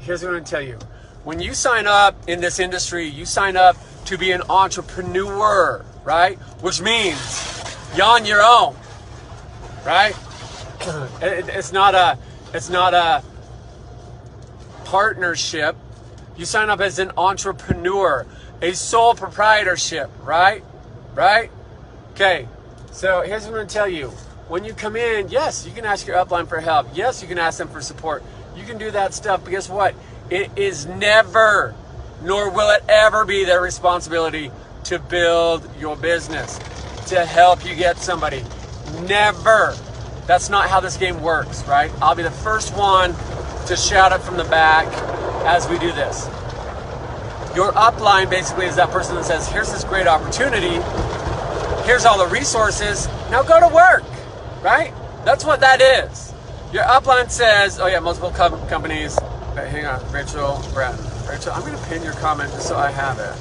here's what I'm going to tell you. When you sign up in this industry, you sign up to be an entrepreneur, right? Which means you're on your own, right? It's not a partnership. You sign up as an entrepreneur, a sole proprietorship, right? Right? Okay. So here's what I'm going to tell you. When you come in, yes, you can ask your upline for help. Yes, you can ask them for support. You can do that stuff, but guess what? It is never, nor will it ever be their responsibility to build your business, to help you get somebody. Never. That's not how this game works, right? I'll be the first one to shout it from the back as we do this. Your upline basically is that person that says, here's this great opportunity. Here's all the resources. Now go to work, right? That's what that is. Your upline says, oh yeah, multiple companies. Wait, hang on, Rachel, Brad. Rachel, I'm going to pin your comment just so I have it.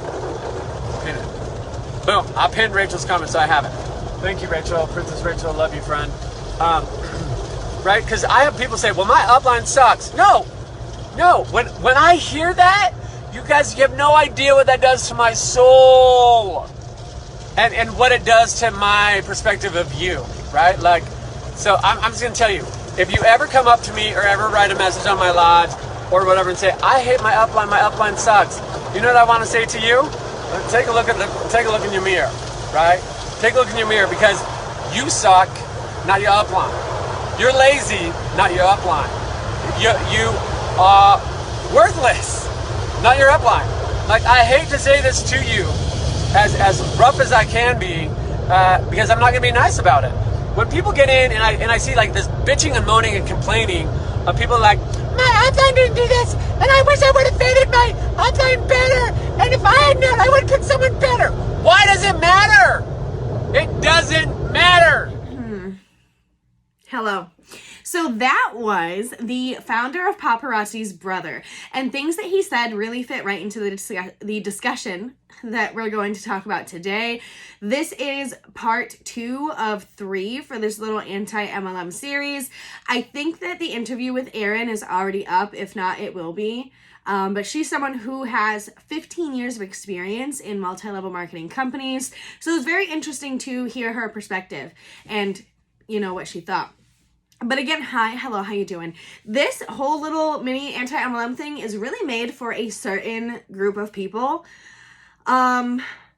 Pin it. Boom, I pinned Rachel's comment so I have it. Thank you, Rachel. Princess Rachel, love you, friend. Right? Because I have people say, well, my upline sucks. No. When I hear that, you guys, you have no idea what that does to my soul. And what it does to my perspective of you, right? Like, so I'm just going to tell you, if you ever come up to me or ever write a message on my lodge or whatever and say, I hate my upline sucks. You know what I want to say to you? Take a look in your mirror, right? Take a look in your mirror, because you suck, not your upline. You're lazy, not your upline. You are worthless, not your upline. Like, I hate to say this to you, as rough as I can be, because I'm not gonna be nice about it. When people get in and I see like this bitching and moaning and complaining of people like, my upline didn't do this, and I wish I would have vetted my upline better, and if I had known, I would have picked someone better. Why does it matter? It doesn't matter. Hello. So that was the founder of Paparazzi's brother, and things that he said really fit right into the discussion that we're going to talk about today. This is part 2 of 3 for this little anti-MLM series. I think that the interview with Erin is already up. If not, it will be. But she's someone who has 15 years of experience in multi-level marketing companies. So it was very interesting to hear her perspective and, you know, what she thought. But again, hello, how you doing? This whole little mini anti-MLM thing is really made for a certain group of people.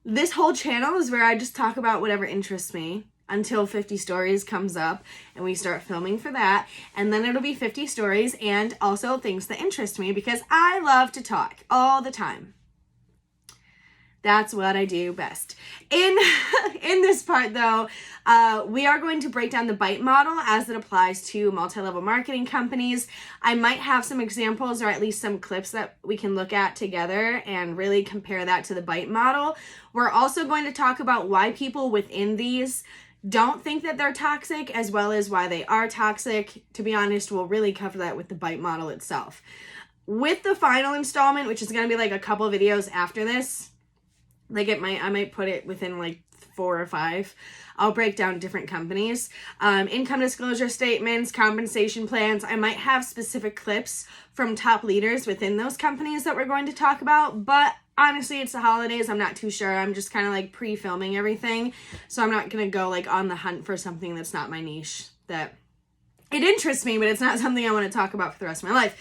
This whole channel is where I just talk about whatever interests me until 50 stories comes up and we start filming for that. And then it'll be 50 stories and also things that interest me, because I love to talk all the time. That's what I do best. In this part, though, we are going to break down the BITE model as it applies to multi-level marketing companies. I might have some examples or at least some clips that we can look at together and really compare that to the BITE model. We're also going to talk about why people within these don't think that they're toxic, as well as why they are toxic. To be honest, we'll really cover that with the BITE model itself. With the final installment, which is going to be like a couple videos after this, like I might put it within like 4 or 5. I'll break down different companies, income disclosure statements, compensation plans. I might have specific clips from top leaders within those companies that we're going to talk about, but honestly, it's the holidays. I'm not too sure. I'm just kind of like pre-filming everything. So I'm not going to go like on the hunt for something that's not my niche. That it interests me, but it's not something I want to talk about for the rest of my life.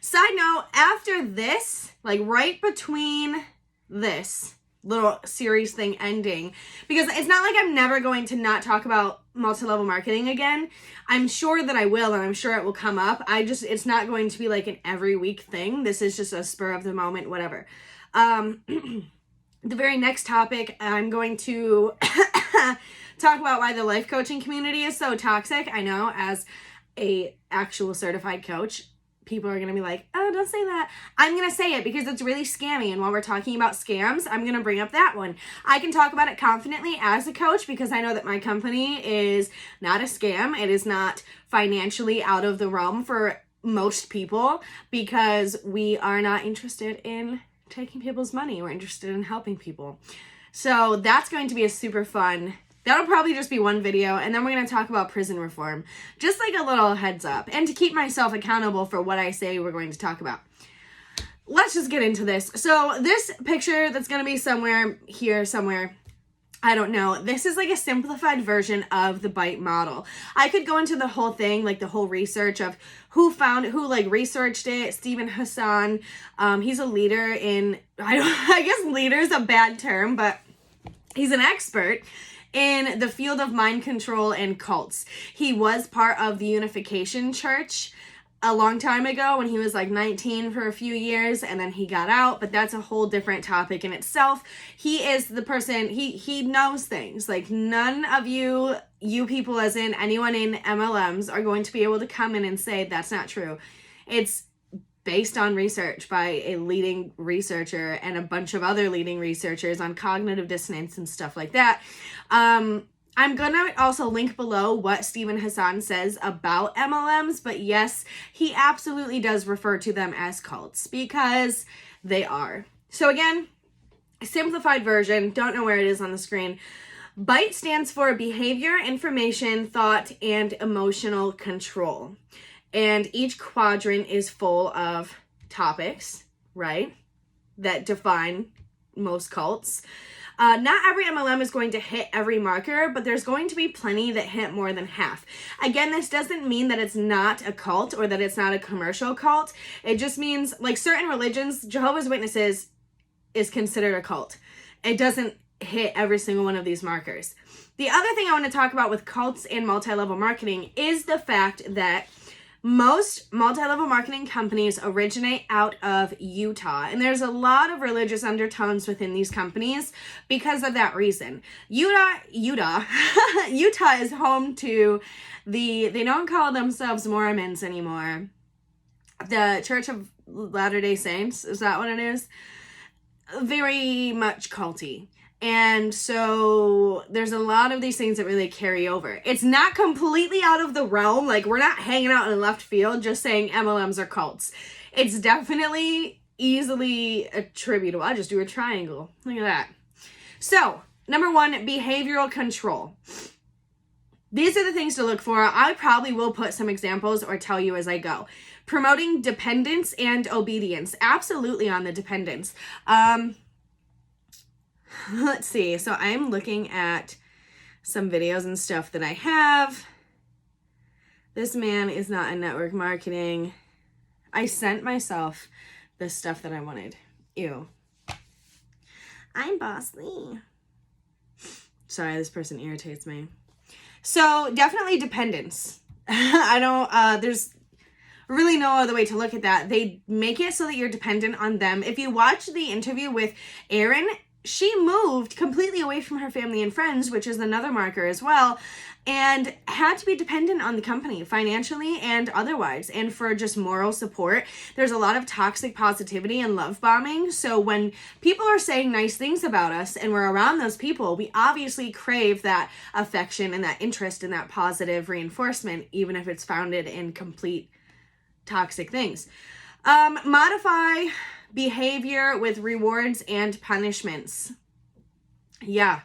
Side note, after this, like right between this little series thing ending, because it's not like I'm never going to not talk about multi-level marketing again. I'm sure that I will, and I'm sure it will come up. It's not going to be like an every week thing. This is just a spur of the moment, whatever. The very next topic, I'm going to talk about why the life coaching community is so toxic. I know, as a actual certified coach, people are going to be like, oh, don't say that. I'm going to say it because it's really scammy. And while we're talking about scams, I'm going to bring up that one. I can talk about it confidently as a coach because I know that my company is not a scam. It is not financially out of the realm for most people because we are not interested in taking people's money. We're interested in helping people. So that's going to be a super fun. That'll probably just be one video, and then we're going to talk about prison reform. Just like a little heads up, and to keep myself accountable for what I say we're going to talk about. let's just get into this. So this picture that's going to be somewhere here, somewhere, I don't know. This is like a simplified version of the bite model. I could go into the whole thing, like the whole research of who like researched it. Steven Hassan, he's a leader in, I guess leader is a bad term, but he's an expert in the field of mind control and cults. He was part of the Unification Church a long time ago when he was like 19 for a few years, and then he got out, but that's a whole different topic in itself. He is the person, he knows things. Like none of you people as in anyone in MLMs are going to be able to come in and say that's not true. It's based on research by a leading researcher and a bunch of other leading researchers on cognitive dissonance and stuff like that. I'm going to also link below what Steven Hassan says about MLMs, but yes, he absolutely does refer to them as cults because they are. So again, simplified version, don't know where it is on the screen. BITE stands for behavior, information, thought, and emotional control. And each quadrant is full of topics, right, that define most cults. Not every MLM is going to hit every marker, but there's going to be plenty that hit more than half. Again, this doesn't mean that it's not a cult or that it's not a commercial cult. It just means, like certain religions, Jehovah's Witnesses is considered a cult. It doesn't hit every single one of these markers. The other thing I want to talk about with cults and multi-level marketing is the fact that most multi-level marketing companies originate out of Utah, and there's a lot of religious undertones within these companies because of that reason. Utah is home to they don't call themselves Mormons anymore. The Church of Latter-day Saints, is that what it is? Very much culty. And so there's a lot of these things that really carry over. It's not completely out of the realm. Like, we're not hanging out in left field just saying MLMs are cults. It's definitely easily attributable. I just do a triangle. Look at that. So, number one, behavioral control. These are the things to look for. I probably will put some examples or tell you as I go. Promoting dependence and obedience. Absolutely on the dependence. Let's see. So I'm looking at some videos and stuff that I have. This man is not in network marketing. I sent myself the stuff that I wanted. Ew. I'm Boss Lee. Sorry, this person irritates me. So definitely dependence. I don't, there's really no other way to look at that. They make it so that you're dependent on them. If you watch the interview with Erin, she moved completely away from her family and friends, which is another marker as well, and had to be dependent on the company financially and otherwise. And for just moral support, there's a lot of toxic positivity and love bombing. So when people are saying nice things about us and we're around those people, we obviously crave that affection and that interest and that positive reinforcement, even if it's founded in complete toxic things. Modify behavior with rewards and punishments. Yeah.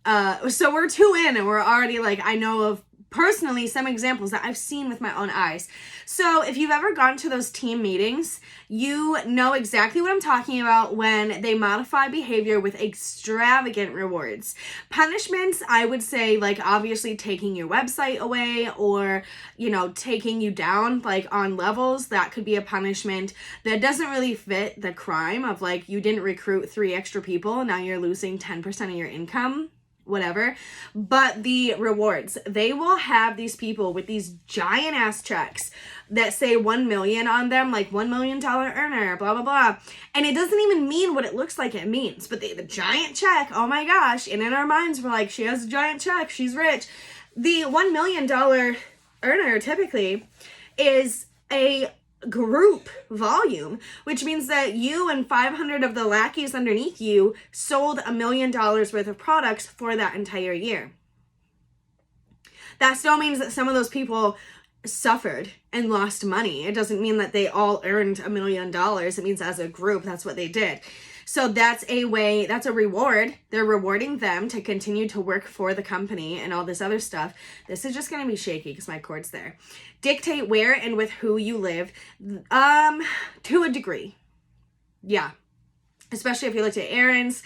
So we're 2 in and we're already like, I know of personally some examples that I've seen with my own eyes. So if you've ever gone to those team meetings, you know exactly what I'm talking about when they modify behavior with extravagant rewards. Punishments, I would say, like obviously taking your website away or, you know, taking you down like on levels. That could be a punishment that doesn't really fit the crime of like you didn't recruit 3 extra people and now you're losing 10% of your income. Whatever. But the rewards, they will have these people with these giant ass checks that say 1 million on them, like $1 million earner, blah, blah, blah. And it doesn't even mean what it looks like it means, but the giant check, oh my gosh. And in our minds, we're like, she has a giant check, she's rich. The $1 million earner typically is a group volume, which means that you and 500 of the lackeys underneath you sold $1 million worth of products for that entire year. That still means that some of those people suffered and lost money. It doesn't mean that they all earned $1 million. It means as a group, that's what they did. So that's a way, that's a reward. They're rewarding them to continue to work for the company and all this other stuff. This is just going to be shaky because my cord's there. Dictate where and with who you live, to a degree. Yeah. Especially if you looked at Aaron's.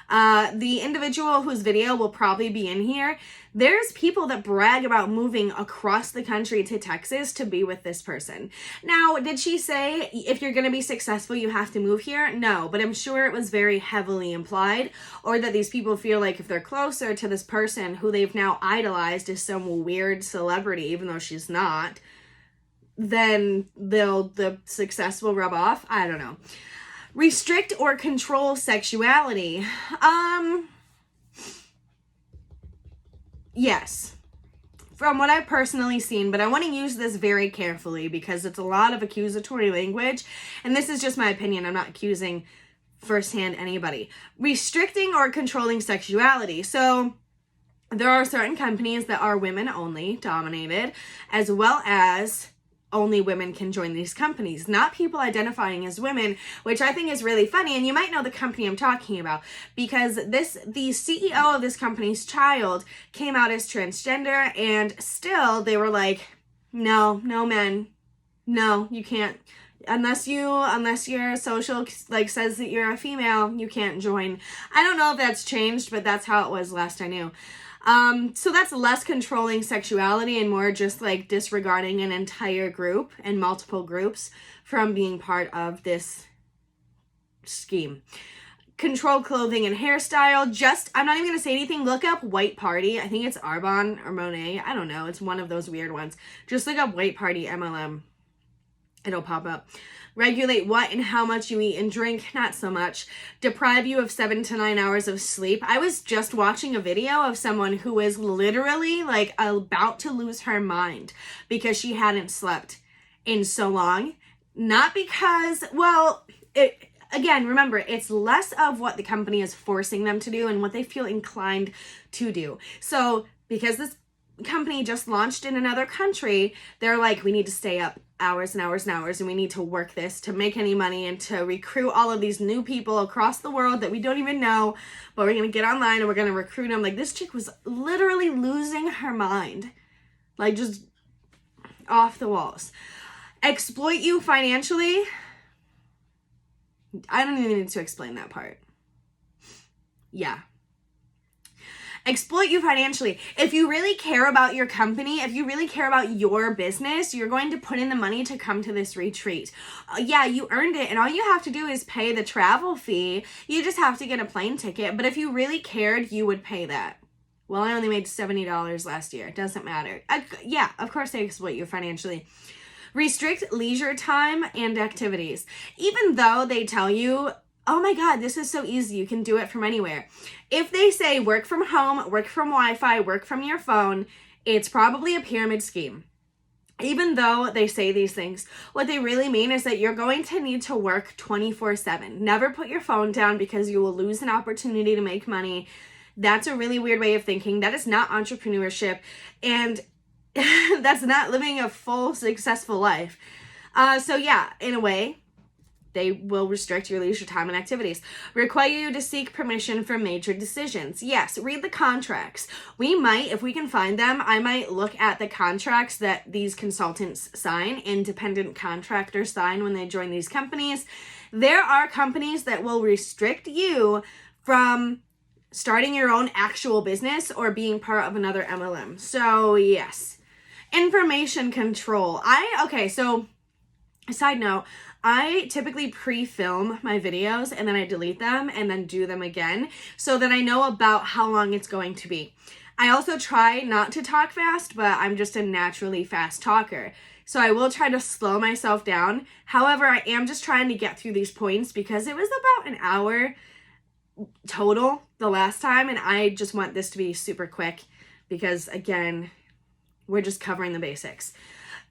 The individual whose video will probably be in here, there's people that brag about moving across the country to Texas to be with this person. Now, did she say if you're going to be successful, you have to move here? No, but I'm sure it was very heavily implied, or that these people feel like if they're closer to this person who they've now idolized as some weird celebrity, even though she's not, then the success will rub off. I don't know. Restrict or control sexuality. Yes. From what I've personally seen, but I want to use this very carefully because it's a lot of accusatory language, and this is just my opinion. I'm not accusing firsthand anybody. Restricting or controlling sexuality. So there are certain companies that are women only dominated, as well as only women can join these companies, not people identifying as women, which I think is really funny. And you might know the company I'm talking about because the CEO of this company's child came out as transgender, and still they were like, no men, no, you can't, unless your social like says that you're a female, you can't join. I don't know if that's changed, but that's how it was last I knew. So that's less controlling sexuality and more just like disregarding an entire group and multiple groups from being part of this scheme. Control clothing and hairstyle. I'm not even going to say anything. Look up White Party. I think it's Arbonne or Monet. I don't know. It's one of those weird ones. Just look up White Party MLM. It'll pop up. Regulate what and how much you eat and drink, not so much. Deprive you of 7 to 9 hours of sleep. I was just watching a video of someone who is literally like about to lose her mind because she hadn't slept in so long. Not because, again, remember, it's less of what the company is forcing them to do and what they feel inclined to do. So because this company just launched in another country, they're like, we need to stay up hours and hours and hours, and we need to work this to make any money and to recruit all of these new people across the world that we don't even know, but we're going to get online and we're going to recruit them. Like, this chick was literally losing her mind, like just off the walls. Exploit you financially. I don't even need to explain that part. Yeah. Exploit you financially. If you really care about your company, if you really care about your business, you're going to put in the money to come to this retreat. Yeah, you earned it, and all you have to do is pay the travel fee. You just have to get a plane ticket. But if you really cared, you would pay that. Well, I only made $70 last year. It doesn't matter. Yeah, of course they exploit you financially. Restrict leisure time and activities. Even though they tell you, oh my God, this is so easy, you can do it from anywhere. If they say work from home, work from Wi-Fi, work from your phone, it's probably a pyramid scheme. Even though they say these things, what they really mean is that you're going to need to work 24/7. Never put your phone down because you will lose an opportunity to make money. That's a really weird way of thinking. That is not entrepreneurship, and that's not living a full, successful life. So yeah, in a way, they will restrict your leisure time and activities. Require you to seek permission for major decisions. Yes, read the contracts. We might, if we can find them, I might look at the contracts that these consultants sign, independent contractors sign when they join these companies. There are companies that will restrict you from starting your own actual business or being part of another MLM. So yes. Information control. So side note, I typically pre-film my videos and then I delete them and then do them again so that I know about how long it's going to be. I also try not to talk fast, but I'm just a naturally fast talker. So I will try to slow myself down. However, I am just trying to get through these points because it was about an hour total the last time, and I just want this to be super quick because, again, we're just covering the basics.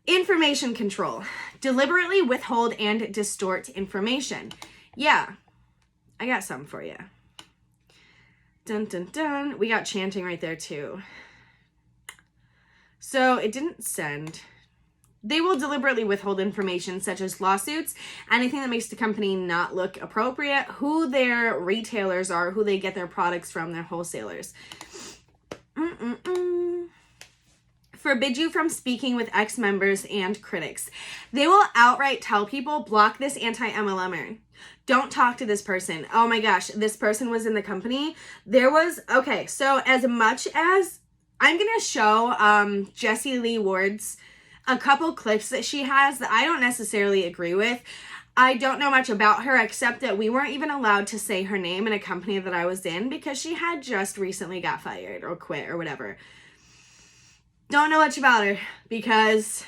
Information control. Deliberately withhold and distort information. Yeah, I got something for you. Dun, dun, dun. We got chanting right there too. So it didn't send. They will deliberately withhold information such as lawsuits, anything that makes the company not look appropriate, who their retailers are, who they get their products from, their wholesalers. forbid you from speaking with ex-members and critics. They will outright tell people, block this anti-MLMer. Don't talk to this person. Oh my gosh, this person was in the company. Okay, so as much as I'm going to show Jessie Lee Ward's a couple clips that she has that I don't necessarily agree with. I don't know much about her except that we weren't even allowed to say her name in a company that I was in because she had just recently got fired or quit or whatever. Don't know much about her because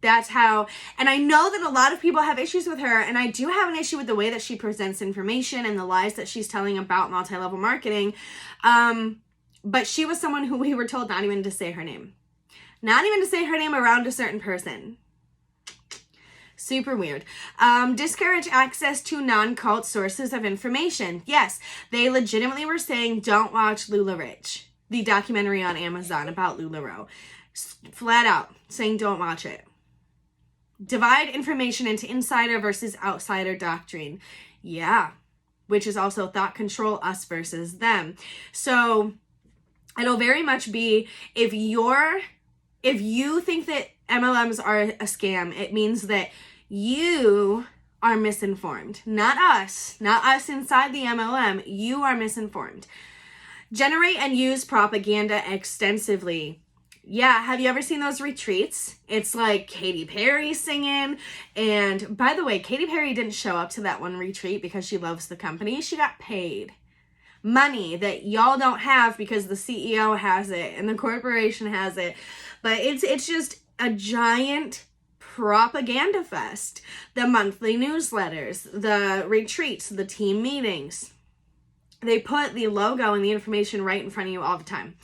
that's how, and I know that a lot of people have issues with her, and I do have an issue with the way that she presents information and the lies that she's telling about multi-level marketing. But she was someone who we were told not even to say her name. Not even to say her name around a certain person. Super weird. Discourage access to non-cult sources of information. Yes, they legitimately were saying don't watch LuLaRich, the documentary on Amazon about LuLaRoe. Flat out saying don't watch it. Divide information into insider versus outsider doctrine. Yeah, which is also thought control, us versus them. So it'll very much be if you think that MLMs are a scam, it means that you are misinformed. Not us inside the MLM. You are misinformed. Generate and use propaganda extensively. Yeah, have you ever seen those retreats? It's like Katy Perry singing. And by the way, Katy Perry didn't show up to that one retreat because she loves the company. She got paid money that y'all don't have because the CEO has it and the corporation has it. But it's just a giant propaganda fest. The monthly newsletters, the retreats, the team meetings. They put the logo and the information right in front of you all the time.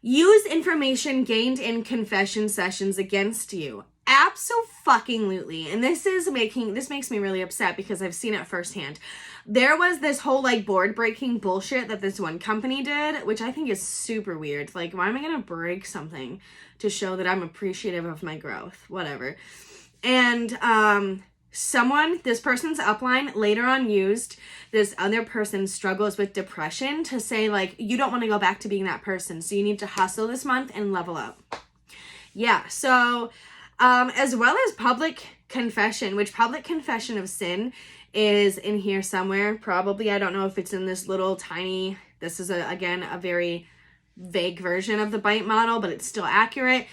Use information gained in confession sessions against you. Abso-fucking-lutely. And this makes me really upset because I've seen it firsthand. There was this whole like board breaking bullshit that this one company did, which I think is super weird. Like, why am I going to break something to show that I'm appreciative of my growth? Whatever. And this person's upline later on used this other person struggles with depression to say like, you don't want to go back to being that person. So you need to hustle this month and level up. Yeah. So, as well as public confession, which public confession of sin is in here somewhere. Probably, I don't know if it's in this little tiny, this is again, a very vague version of the BITE model, but it's still accurate.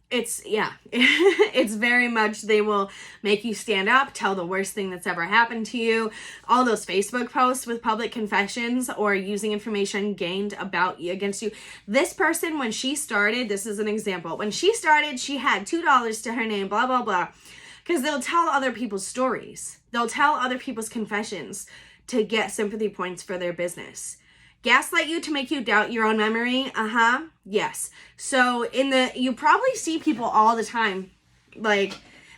It's very much, they will make you stand up, tell the worst thing that's ever happened to you. All those Facebook posts with public confessions or using information gained about you against you. This person, when she started, this is an example. When she started, she had $2 to her name, blah, blah, blah. Because they'll tell other people's stories. They'll tell other people's confessions to get sympathy points for their business. Gaslight you to make you doubt your own memory. Yes. So you probably see people all the time. Like,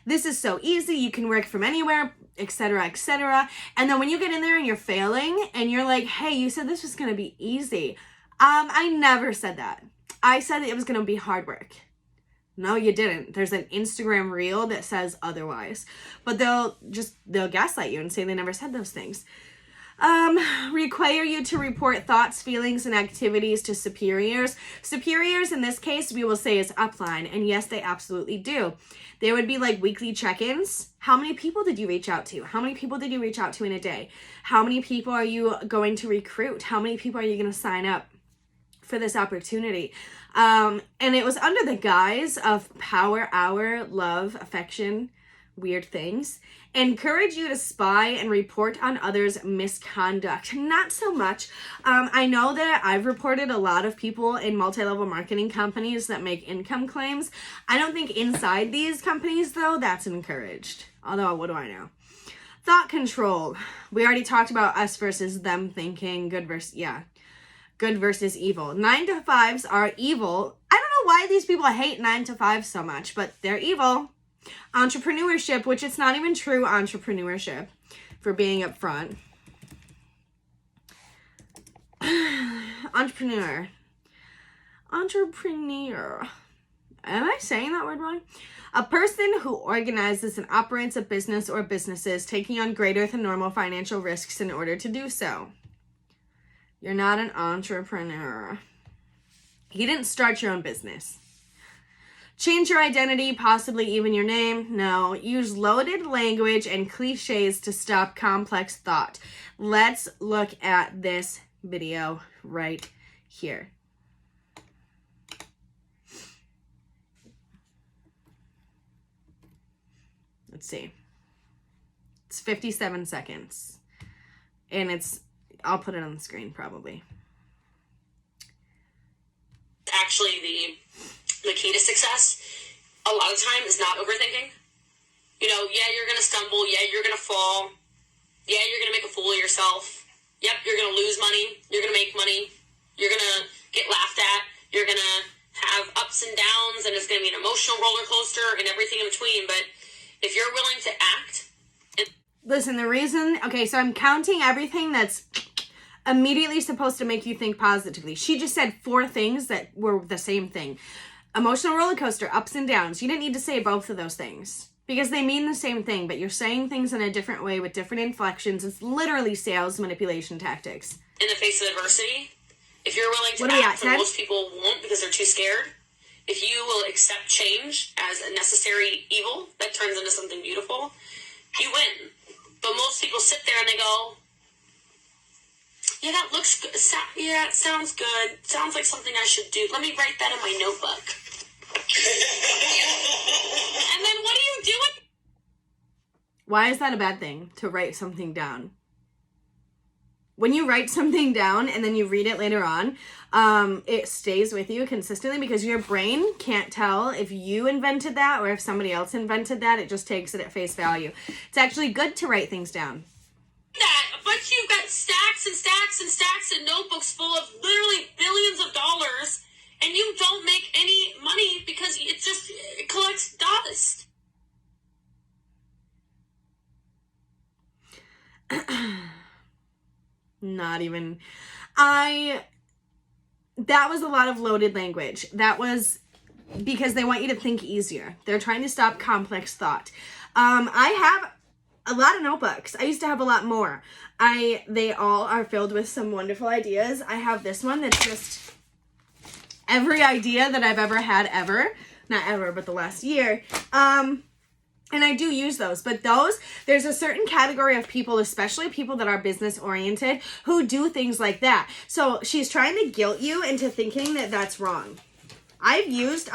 this is so easy. You can work from anywhere, etc., etc. And then when you get in there and you're failing and you're like, hey, you said this was going to be easy. I never said that. I said that it was going to be hard work. No, you didn't. There's an Instagram reel that says otherwise. But they'll gaslight you and say they never said those things. Require you to report thoughts, feelings, and activities to superiors. Superiors, in this case, we will say is upline. And yes, they absolutely do. There would be like weekly check-ins. How many people did you reach out to? How many people did you reach out to in a day? How many people are you going to recruit? How many people are you going to sign up for this opportunity? And it was under the guise of power, hour, love, affection, weird things. Encourage you to spy and report on others' misconduct. Not so much. I know that I've reported a lot of people in multi-level marketing companies that make income claims. I don't think inside these companies, though, that's encouraged. Although, what do I know? Thought control. We already talked about us versus them thinking, good versus evil. 9-to-5s are evil. I don't know why these people hate 9-to-5s so much, but they're evil. Entrepreneurship, which it's not even true entrepreneurship, for being upfront. Entrepreneur. Am I saying that word wrong? A person who organizes and operates a business or businesses, taking on greater than normal financial risks in order to do so. You're not an entrepreneur. You didn't start your own business. Change your identity, possibly even your name. No. Use loaded language and cliches to stop complex thought. Let's look at this video right here. Let's see. It's 57 seconds. And I'll put it on the screen probably. Actually, the key to success, a lot of time, is not overthinking. You know, yeah, you're going to stumble. Yeah, you're going to fall. Yeah, you're going to make a fool of yourself. Yep, you're going to lose money. You're going to make money. You're going to get laughed at. You're going to have ups and downs, and it's going to be an emotional roller coaster and everything in between. But if you're willing to act... Listen, the reason... Okay, so I'm counting everything that's immediately supposed to make you think positively. She just said 4 things that were the same thing. Emotional roller coaster, ups and downs. You didn't need to say both of those things because they mean the same thing, but you're saying things in a different way with different inflections. It's literally sales manipulation tactics. In the face of adversity, if you're willing to act when most people won't because they're too scared, if you will accept change as a necessary evil that turns into something beautiful, you win. But most people sit there and they go, yeah, that looks good. Yeah, it sounds good. Sounds like something I should do. Let me write that in my notebook. And then what do you do with... Why is that a bad thing, to write something down? When you write something down and then you read it later on, it stays with you consistently because your brain can't tell if you invented that or if somebody else invented that. It just takes it at face value. It's actually good to write things down. That, but you've got stacks and stacks and stacks and notebooks full of literally billions of dollars, and you don't make any money because it collects dust. Not even. That was a lot of loaded language. That was because they want you to think easier. They're trying to stop complex thought. I have a lot of notebooks. I used to have a lot more. They all are filled with some wonderful ideas. I have this one that's just every idea that I've ever had ever. Not ever, but the last year. And I do use those, but there's a certain category of people, especially people that are business oriented, who do things like that. So she's trying to guilt you into thinking that that's wrong. I used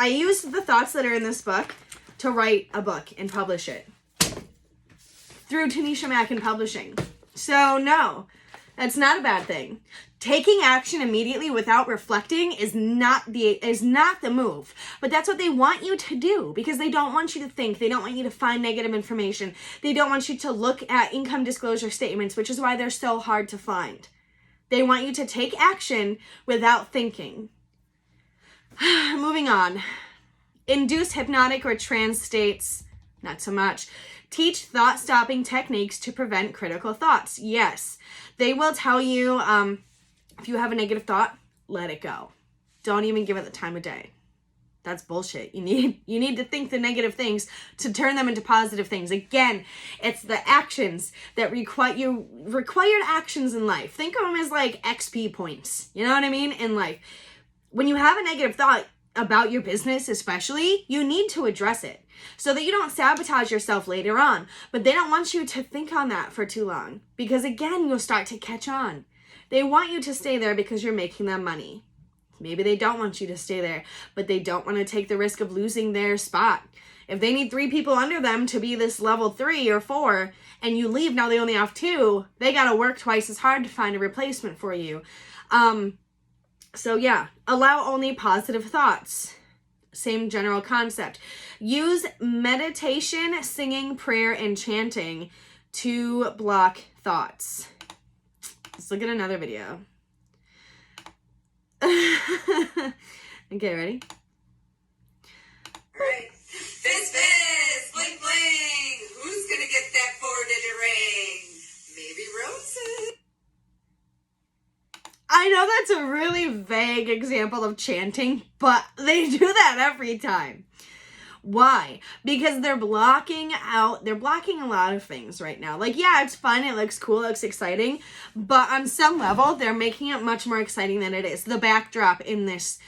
the thoughts that are in this book to write a book and publish it through Tanisha Mackin Publishing. So no, that's not a bad thing. Taking action immediately without reflecting is not the move. But that's what they want you to do because they don't want you to think. They don't want you to find negative information. They don't want you to look at income disclosure statements, which is why they're so hard to find. They want you to take action without thinking. Moving on. Induce hypnotic or trance states. Not so much. Teach thought-stopping techniques to prevent critical thoughts. Yes. They will tell you... if you have a negative thought, let it go. Don't even give it the time of day. That's bullshit. You need to think the negative things to turn them into positive things. Again, it's the actions that required actions in life. Think of them as like XP points. You know what I mean? In life. When you have a negative thought about your business especially, you need to address it so that you don't sabotage yourself later on. But they don't want you to think on that for too long because again, you'll start to catch on. They want you to stay there because you're making them money. Maybe they don't want you to stay there, but they don't want to take the risk of losing their spot. If they need 3 people under them to be this level 3 or 4, and you leave, now they only have 2, they got to work twice as hard to find a replacement for you. So yeah, allow only positive thoughts. Same general concept. Use meditation, singing, prayer, and chanting to block thoughts. Let's look at another video. Okay, ready? Right. Fizz, bling, bling. Who's gonna get that 4-digit ring? Maybe Rosie. I know that's a really vague example of chanting, but they do that every time. Why? Because they're blocking a lot of things right now. Like, yeah, it's fun, it looks cool, it looks exciting, but on some level, they're making it much more exciting than it is. The backdrop in this,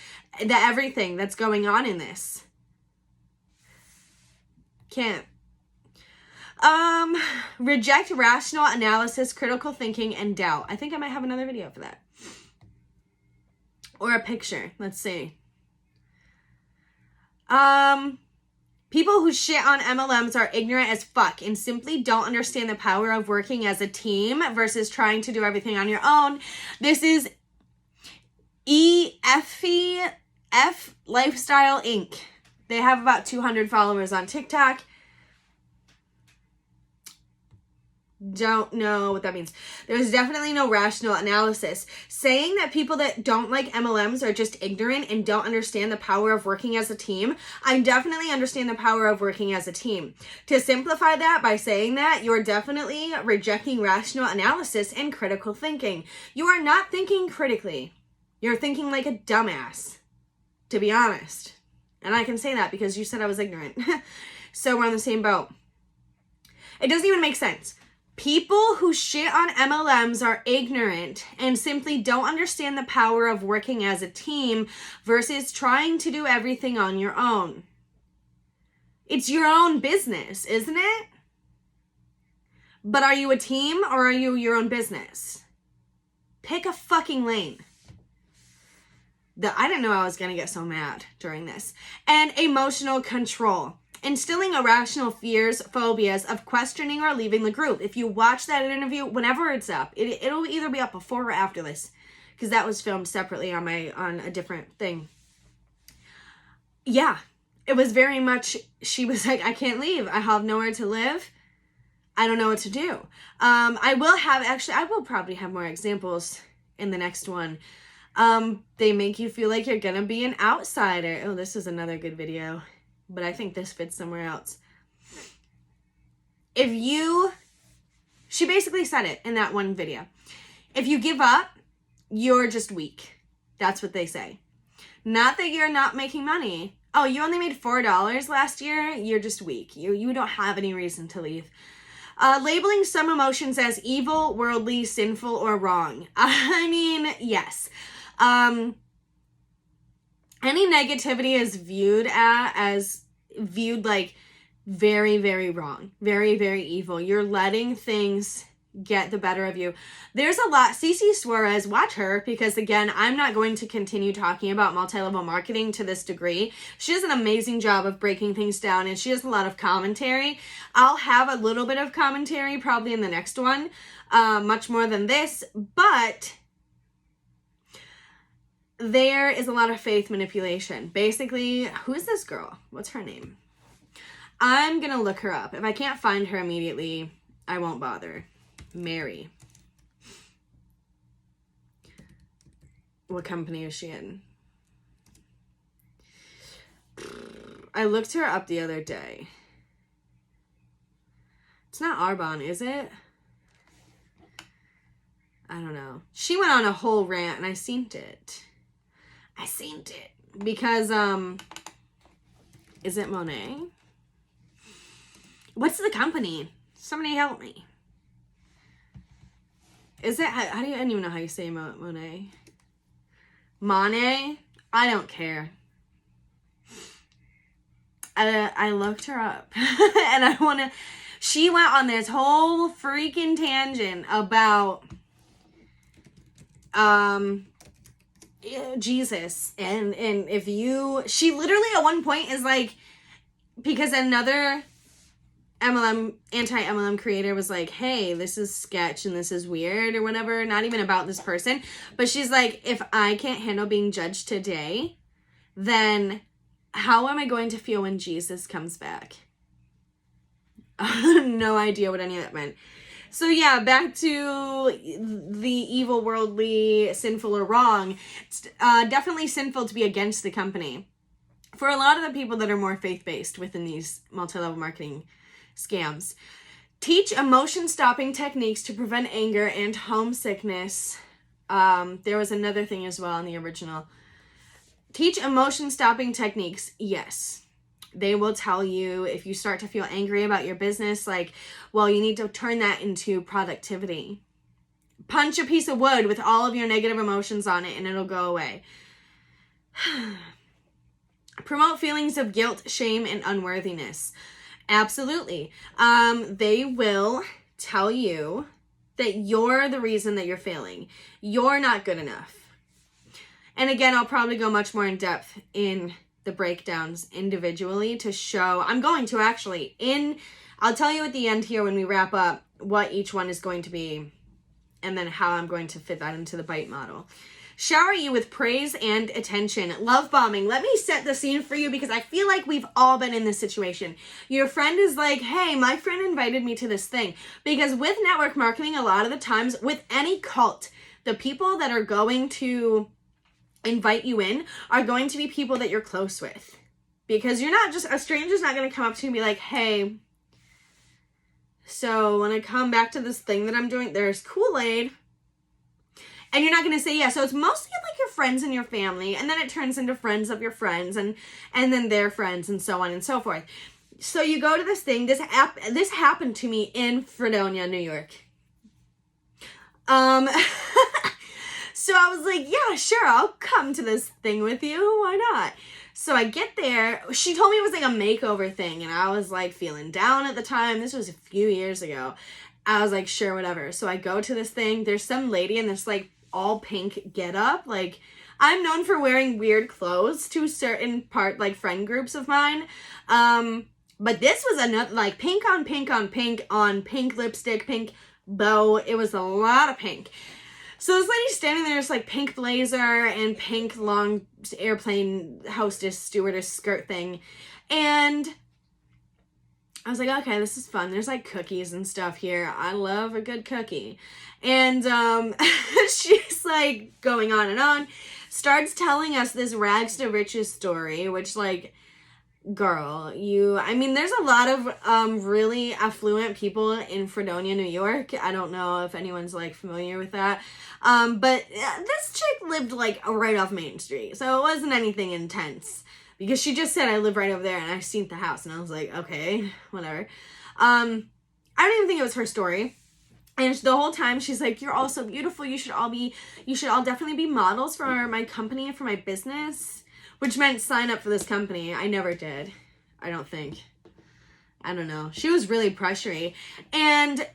everything that's going on in this. Can't. Reject rational analysis, critical thinking, and doubt. I think I might have another video for that. Or a picture. Let's see. People who shit on MLMs are ignorant as fuck and simply don't understand the power of working as a team versus trying to do everything on your own. This is EFF Lifestyle Inc. They have about 200 followers on TikTok. Don't know what that means. There's definitely no rational analysis. Saying that people that don't like MLMs are just ignorant and don't understand the power of working as a team, I definitely understand the power of working as a team. To simplify that by saying that, you're definitely rejecting rational analysis and critical thinking. You are not thinking critically. You're thinking like a dumbass, to be honest. And I can say that because you said I was ignorant. So we're on the same boat. It doesn't even make sense. People who shit on MLMs are ignorant and simply don't understand the power of working as a team versus trying to do everything on your own. It's your own business, isn't it? But are you a team or are you your own business? Pick a fucking lane. I didn't know I was going to get so mad during this. And emotional control. Instilling irrational fears, phobias of questioning or leaving the group. If you watch that interview, whenever it's up, it'll either be up before or after this, because that was filmed separately on a different thing. Yeah, it was very much, she was like, I can't leave. I have nowhere to live. I don't know what to do. I will probably have more examples in the next one. They make you feel like you're gonna be an outsider. Oh, this is another good video. But I think this fits somewhere else. She basically said it in that one video. If you give up, you're just weak. That's what they say. Not that you're not making money. Oh, you only made $4 last year? You're just weak. You don't have any reason to leave. Labeling some emotions as evil, worldly, sinful, or wrong. I mean, yes. Any negativity is viewed like very, very wrong. Very, very evil. You're letting things get the better of you. There's a lot. Cece Suarez, watch her, because again, I'm not going to continue talking about multi-level marketing to this degree. She does an amazing job of breaking things down, and she has a lot of commentary. I'll have a little bit of commentary probably in the next one, much more than this, but there is a lot of faith manipulation. Basically, who's this girl? What's her name? I'm gonna look her up. If I can't find her immediately, I won't bother. Mary. What company is she in? I looked her up the other day. It's not Arbonne, is it? I don't know. She went on a whole rant and I seen it. Because, is it Monet? What's the company? Somebody help me. Is it, I don't even know how you say Monet. Monet? I don't care. I looked her up and she went on this whole freaking tangent about, Jesus. And she literally at one point is like, because another anti-MLM creator was like, hey, this is sketch and this is weird or whatever, not even about this person, but she's like, if I can't handle being judged today, then how am I going to feel when Jesus comes back? No idea what any of that meant. So yeah, back to the evil, worldly, sinful, or wrong. It's definitely sinful to be against the company. For a lot of the people that are more faith-based within these multi-level marketing scams. Teach emotion-stopping techniques to prevent anger and homesickness. There was another thing as well in the original. Teach emotion-stopping techniques, yes. They will tell you if you start to feel angry about your business, like, well, you need to turn that into productivity. Punch a piece of wood with all of your negative emotions on it and it'll go away. Promote feelings of guilt, shame, and unworthiness. Absolutely. They will tell you that you're the reason that you're failing. You're not good enough. And again, I'll probably go much more in depth in the breakdowns individually to show, I'm going to actually, I'll tell you at the end here when we wrap up what each one is going to be and then how I'm going to fit that into the bite model. Shower you with praise and attention. Love bombing. Let me set the scene for you because I feel like we've all been in this situation. Your friend is like, hey, my friend invited me to this thing. Because with network marketing, a lot of the times, with any cult, the people that are going to invite you in are going to be people that you're close with. Because you're not just, a stranger's not going to come up to you and be like, hey, so when I come back to this thing that I'm doing, there's Kool-Aid. And you're not going to say yes. So it's mostly like your friends and your family. And then it turns into friends of your friends and then their friends and so on and so forth. So you go to this thing. This happened to me in Fredonia, New York. So I was like, yeah, sure, I'll come to this thing with you. Why not? So I get there. She told me it was like a makeover thing. And I was like feeling down at the time. This was a few years ago. I was like, sure, whatever. So I go to this thing. There's some lady in this like all pink get up. Like, I'm known for wearing weird clothes to certain like friend groups of mine. But this was another like pink on pink on pink on pink lipstick, pink bow. It was a lot of pink. So this lady's standing there, it's like pink blazer and pink long airplane hostess, stewardess skirt thing. And I was like, okay, this is fun. There's like cookies and stuff here. I love a good cookie. And she's like going on and on, starts telling us this rags to riches story, which like, girl, there's a lot of really affluent people in Fredonia, New York. I don't know if anyone's like familiar with that. But this chick lived like right off Main Street. So it wasn't anything intense because she just said, I live right over there and I've seen the house. And I was like, okay, whatever. I don't even think it was her story. And the whole time she's like, you're all so beautiful. You should all definitely be models for my company and for my business. Which meant sign up for this company. I never did. I don't think. I don't know. She was really pressury. And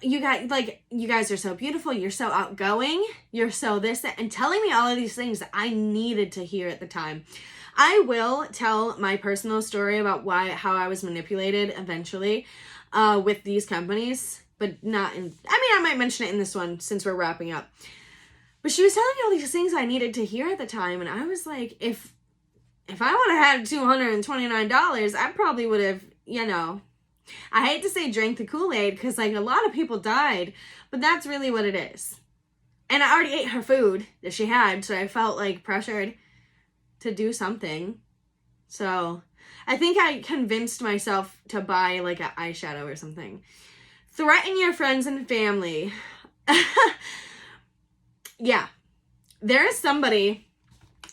you guys are so beautiful. You're so outgoing. You're so this, that, and telling me all of these things that I needed to hear at the time. I will tell my personal story about how I was manipulated eventually with these companies. But not in, I might mention it in this one since we're wrapping up. But she was telling me all these things I needed to hear at the time. And I was like, if I would have had $229, I probably would have, I hate to say drank the Kool-Aid because like a lot of people died, but that's really what it is. And I already ate her food that she had, so I felt like pressured to do something. So I think I convinced myself to buy like an eyeshadow or something. Threaten your friends and family. Yeah. There is somebody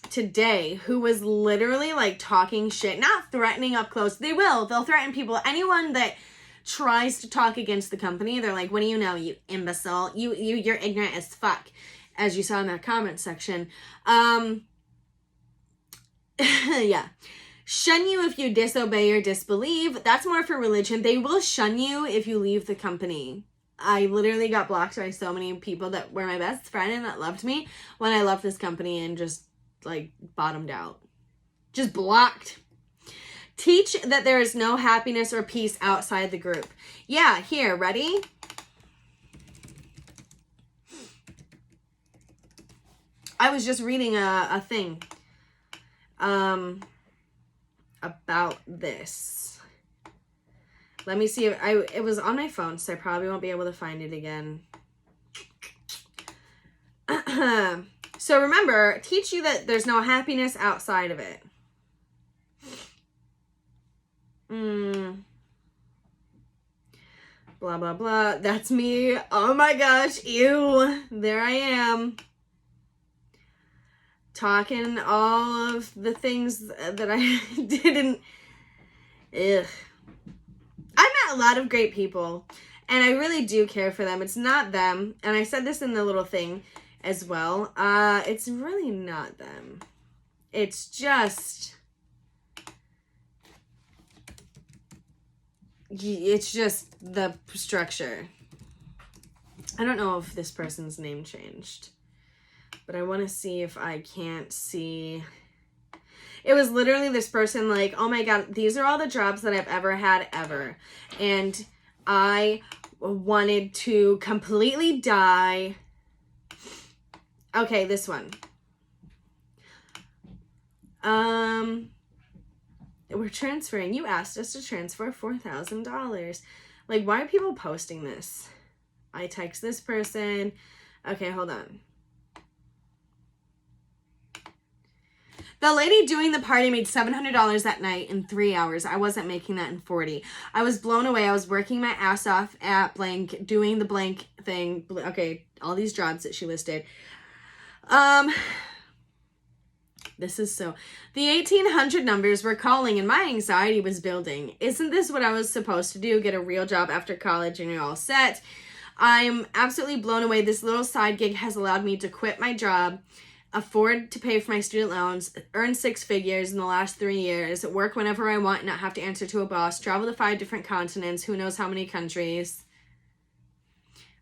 today who was literally like talking shit, not threatening up close. They'll threaten people. Anyone that tries to talk against the company, they're like, what do you know, you imbecile? You're ignorant as fuck, as you saw in that comment section. Yeah. Shun you if you disobey or disbelieve. That's more for religion. They will shun you if you leave the company. I literally got blocked by so many people that were my best friend and that loved me when I left this company and just like bottomed out. Just blocked. Teach that there is no happiness or peace outside the group. Yeah, here, ready? I was just reading a thing about this. Let me see if it was on my phone, so I probably won't be able to find it again. So remember, teach you that there's no happiness outside of it. Blah, blah, blah. That's me. Oh my gosh. Ew. There I am. Talking all of the things that I didn't Ugh. I met a lot of great people, and I really do care for them. It's not them, and I said this in the little thing as well. It's really not them. It's just the structure. I don't know if this person's name changed, but I want to see if I can't see. It was literally this person like, oh my God, these are all the jobs that I've ever had ever. And I wanted to completely die. Okay, this one. We're transferring. You asked us to transfer $4,000. Like, why are people posting this? I text this person. Okay, hold on. The lady doing the party made $700 that night in 3 hours. I wasn't making that in 40. I was blown away. I was working my ass off at blank, doing the blank thing. Okay, all these jobs that she listed. This is so... The 1800 numbers were calling and my anxiety was building. Isn't this what I was supposed to do? Get a real job after college and you're all set? I'm absolutely blown away. This little side gig has allowed me to quit my job, afford to pay for my student loans, earn 6 figures in the last 3 years, work whenever I want, not have to answer to a boss, travel to 5 different continents, who knows how many countries.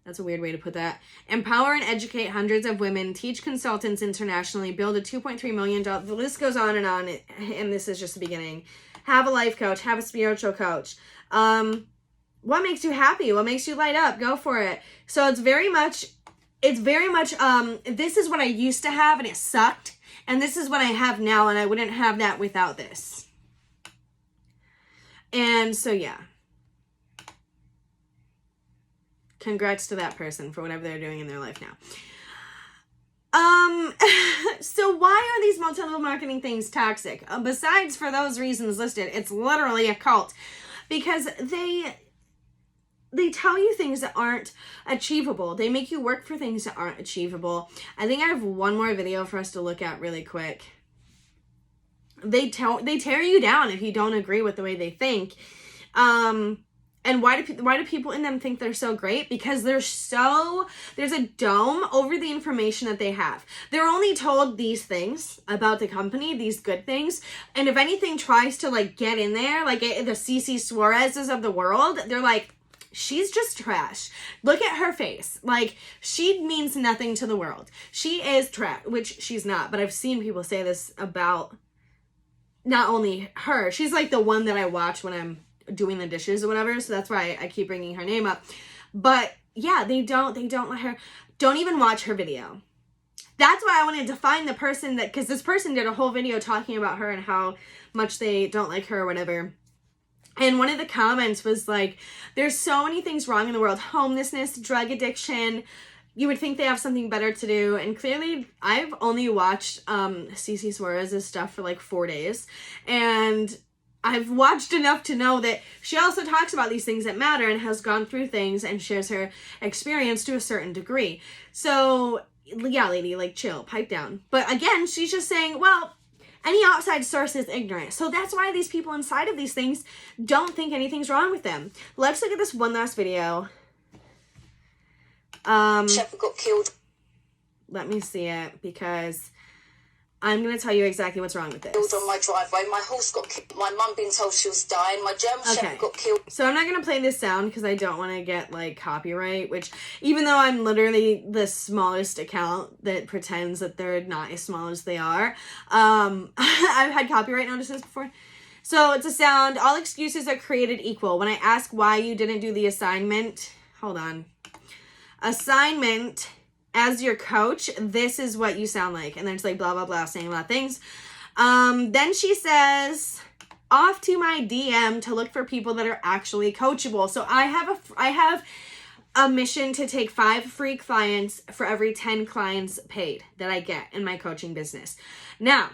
That's a weird way to put that. Empower and educate hundreds of women, teach consultants internationally, build a $2.3 million... The list goes on, and this is just the beginning. Have a life coach, have a spiritual coach. What makes you happy? What makes you light up? Go for it. So it's very much, this is what I used to have and it sucked. And this is what I have now and I wouldn't have that without this. And so, yeah. Congrats to that person for whatever they're doing in their life now. So why are these multi-level marketing things toxic? Besides for those reasons listed, it's literally a cult. Because they tell you things that aren't achievable. They make you work for things that aren't achievable. I think I have one more video for us to look at really quick. They tear you down if you don't agree with the way they think. And why do people in them think they're so great? Because there's a dome over the information that they have. They're only told these things about the company, these good things. And if anything tries to like get in there, like the CC Suarez's of the world, they're like, she's just trash. Look at her face. Like, she means nothing to the world. She is trash, which she's not. But I've seen people say this about not only her. She's like the one that I watch when I'm doing the dishes or whatever, so that's why I keep bringing her name up. But yeah, they don't let her, don't even watch her video. That's why I wanted to find the person that, because this person did a whole video talking about her and how much they don't like her or whatever. And one of the comments was like, there's so many things wrong in the world, homelessness, drug addiction. You would think they have something better to do. And clearly I've only watched CC Suarez's stuff for like 4 days, and I've watched enough to know that she also talks about these things that matter and has gone through things and shares her experience to a certain degree. So, yeah, lady, like, chill, pipe down. But again, she's just saying, well, any outside source is ignorant. So that's why these people inside of these things don't think anything's wrong with them. Let's look at this one last video. Shepherd got killed. Let me see it, because I'm going to tell you exactly what's wrong with this. Killed on my driveway. My horse got killed. My mum being told she was dying. My German Shepherd got killed. So I'm not going to play this sound because I don't want to get like copyright, which even though I'm literally the smallest account that pretends that they're not as small as they are, I've had copyright notices before. So it's a sound. All excuses are created equal. When I ask why you didn't do the assignment, hold on. Assignment as your coach, this is what you sound like. And then it's like blah, blah, blah, saying a lot of things. Then she says, off to my DM to look for people that are actually coachable. So I have a mission to take 5 free clients for every 10 clients paid that I get in my coaching business. Now,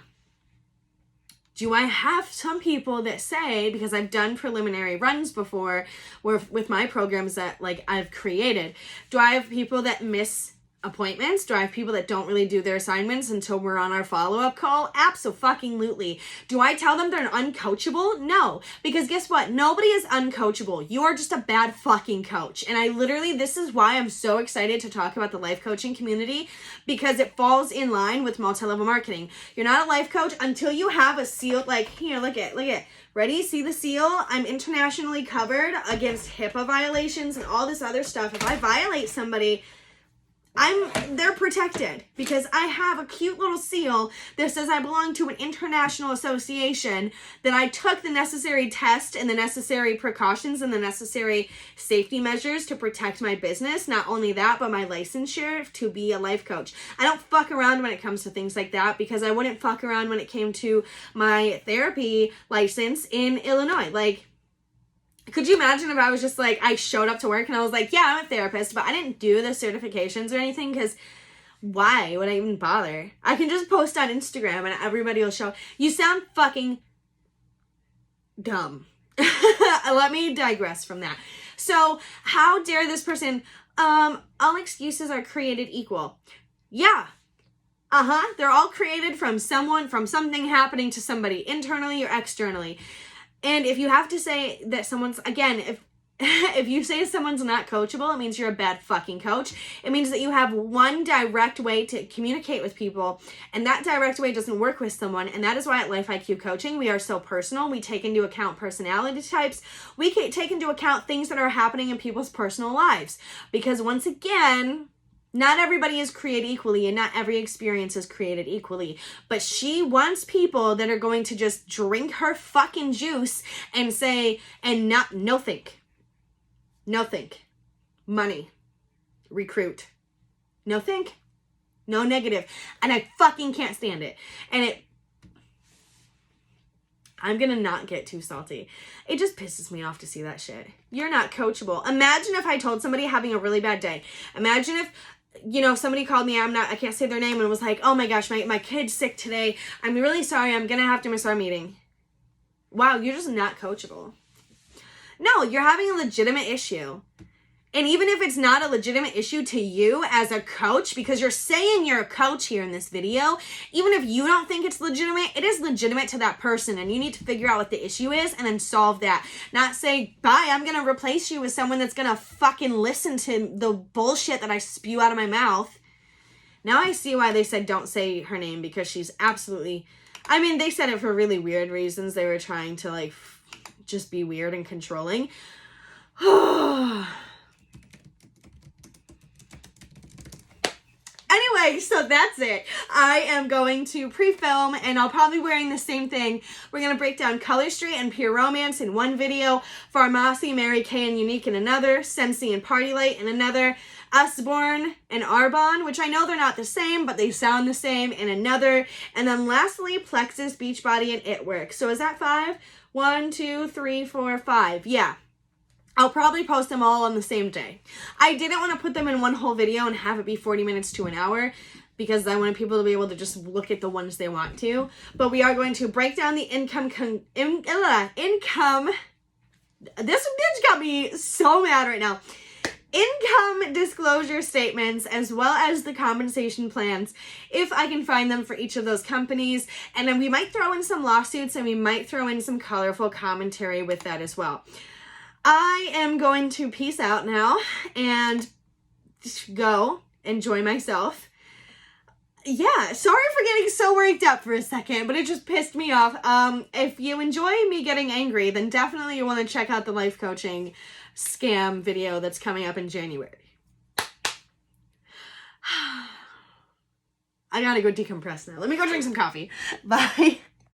do I have some people that say, because I've done preliminary runs before where with my programs that like I've created, do I have people that miss appointments? Do I have people that don't really do their assignments until we're on our follow-up call? Abso-fucking-lutely. Do I tell them they're uncoachable? No. Because guess what? Nobody is uncoachable. You are just a bad fucking coach. And I literally, this is why I'm so excited to talk about the life coaching community, because it falls in line with multi-level marketing. You're not a life coach until you have a seal, like, here, look at. Ready? See the seal? I'm internationally covered against HIPAA violations and all this other stuff. If I violate somebody, they're protected because I have a cute little seal that says I belong to an international association, that I took the necessary test and the necessary precautions and the necessary safety measures to protect my business. Not only that, but my licensure to be a life coach. I don't fuck around when it comes to things like that, because I wouldn't fuck around when it came to my therapy license in Illinois. Like, could you imagine if I was just like, I showed up to work and I was like, yeah, I'm a therapist, but I didn't do the certifications or anything, because why would I even bother? I can just post on Instagram and everybody will show. You sound fucking dumb. Let me digress from that. So how dare this person, all excuses are created equal. Yeah. They're all created from something happening to somebody internally or externally. And if you have to say that someone's, again, if you say someone's not coachable, it means you're a bad fucking coach. It means that you have one direct way to communicate with people, and that direct way doesn't work with someone. And that is why at Life IQ Coaching, we are so personal. We take into account personality types. We can take into account things that are happening in people's personal lives. Because once again, not everybody is created equally, and not every experience is created equally. But she wants people that are going to just drink her fucking juice and say, and not, no think, money, recruit, no think, no negative. And I fucking can't stand it. And I'm gonna not get too salty. It just pisses me off to see that shit. You're not coachable. Imagine if I told somebody having a really bad day. Imagine if, somebody called me, I can't say their name, and was like, oh my gosh, my kid's sick today. I'm really sorry, I'm gonna have to miss our meeting. Wow, you're just not coachable. No, you're having a legitimate issue. And even if it's not a legitimate issue to you as a coach, because you're saying you're a coach here in this video, even if you don't think it's legitimate, it is legitimate to that person, and you need to figure out what the issue is and then solve that. Not say, bye, I'm going to replace you with someone that's going to fucking listen to the bullshit that I spew out of my mouth. Now I see why they said don't say her name, because she's absolutely, they said it for really weird reasons. They were trying to just be weird and controlling. Anyway, so that's it. I am going to pre-film, and I'll probably be wearing the same thing. We're going to break down Color Street and Pure Romance in one video, Farmasi, Mary Kay, and Unique in another, Sensi and Party Light in another, Usborne and Arbonne, which I know they're not the same, but they sound the same, in another, and then lastly, Plexus, Beachbody, and It Works. So is that 5? 1, 2, 3, 4, 5. Yeah. I'll probably post them all on the same day. I didn't want to put them in one whole video and have it be 40 minutes to an hour, because I wanted people to be able to just look at the ones they want to. But we are going to break down the income. This bitch got me so mad right now. Income disclosure statements, as well as the compensation plans, if I can find them for each of those companies. And then we might throw in some lawsuits, and we might throw in some colorful commentary with that as well. I am going to peace out now and go enjoy myself. Yeah, sorry for getting so worked up for a second, but it just pissed me off. If you enjoy me getting angry, then definitely you want to check out the life coaching scam video that's coming up in January. I gotta go decompress now. Let me go drink some coffee. Bye.